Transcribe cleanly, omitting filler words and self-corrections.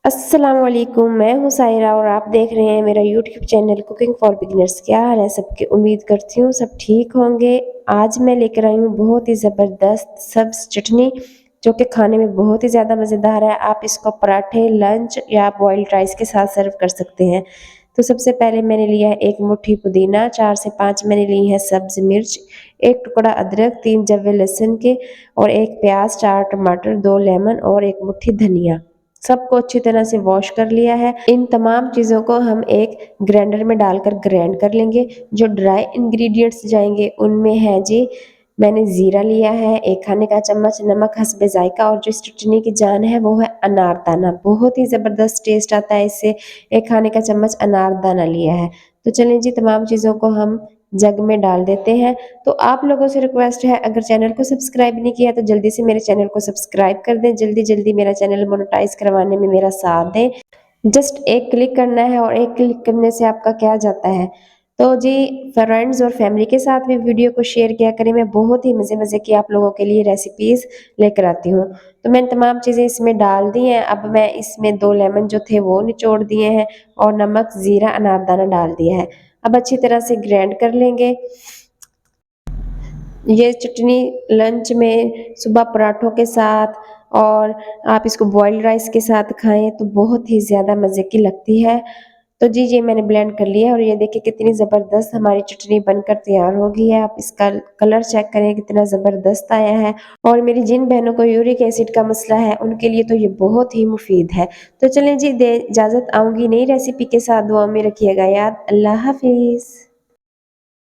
अस्सलामुअलैकुम, मैं हूँ सायरा और आप देख रहे हैं मेरा YouTube channel cooking for beginners. क्या हाल है सबके? उम्मीद करती हूँ सब ठीक होंगे। आज मैं लेकर आई हूँ बहुत ही ज़बरदस्त सब्ज़ चटनी, जो कि खाने में बहुत ही ज़्यादा मज़ेदार है। आप इसको पराठे, लंच या बॉइल्ड राइस के साथ सर्व कर सकते हैं। तो सबसे पहले मैंने लिया है 1 मुट्ठी पुदीना, 4 से 5 मैंने ली है सब्ज़ मिर्च, 1 टुकड़ा अदरक, 3 जवे लहसुन के और 1 प्याज, 4 टमाटर, 2 लेमन और 1 मुट्ठी धनिया। सबको अच्छी तरह से वॉश कर लिया है। इन तमाम चीज़ों को हम एक ग्राइंडर में डालकर ग्राइंड कर लेंगे। जो ड्राई इंग्रेडिएंट्स जाएँगे उनमें है जी, मैंने ज़ीरा लिया है, 1 खाने का चम्मच नमक हस्बे ज़ायक़ा और जो इस चटनी की जान है वो है अनारदाना। बहुत ही ज़बरदस्त टेस्ट आता है इससे। 1 खाने का चम्मच अनारदाना लिया है। तो चलिए जी, तमाम चीज़ों को हम जग में डाल देते हैं। तो आप लोगों से रिक्वेस्ट है, अगर चैनल को सब्सक्राइब नहीं किया तो जल्दी से मेरे चैनल को सब्सक्राइब कर दें। जल्दी-जल्दी मेरा चैनल मोनेटाइज़ करवाने में मेरा साथ दें। जस्ट एक क्लिक करना है और एक क्लिक करने से आपका क्या जाता है। तो जी, फ्रेंड्स और फैमिली के साथ भी वीडियो को शेयर किया करें। मैं बहुत ही मज़े-मज़े की आप लोगों के लिए रेसिपीज़ लेकर आती हूँ। तो मैंने तमाम चीज़ें इसमें डाल दी हैं। अब मैं इसमें 2 लेमन जो थे वो निचोड़ दिए हैं और नमक, ज़ीरा, अनारदाना डाल दिया है। अब अच्छी तरह से ग्राइंड कर लेंगे। ये चटनी लंच में, सुबह पराठों के साथ और आप इसको बॉइल्ड राइस के साथ खाएँ तो बहुत ही ज़्यादा मज़े की लगती है। तो जी, ये मैंने ब्लेंड कर लिया है और ये देखिए कितनी ज़बरदस्त हमारी चटनी बनकर तैयार हो गई है। आप इसका कलर चेक करें कितना ज़बरदस्त आया है और मेरी जिन बहनों को यूरिक एसिड का मसला है, उनके लिए तो ये बहुत ही मुफ़ीद है। तो चलें जी, दे इजाज़त, आऊँगी नई रेसिपी के साथ। दुआ में रखिएगा याद। अल्लाह हाफ़िज़।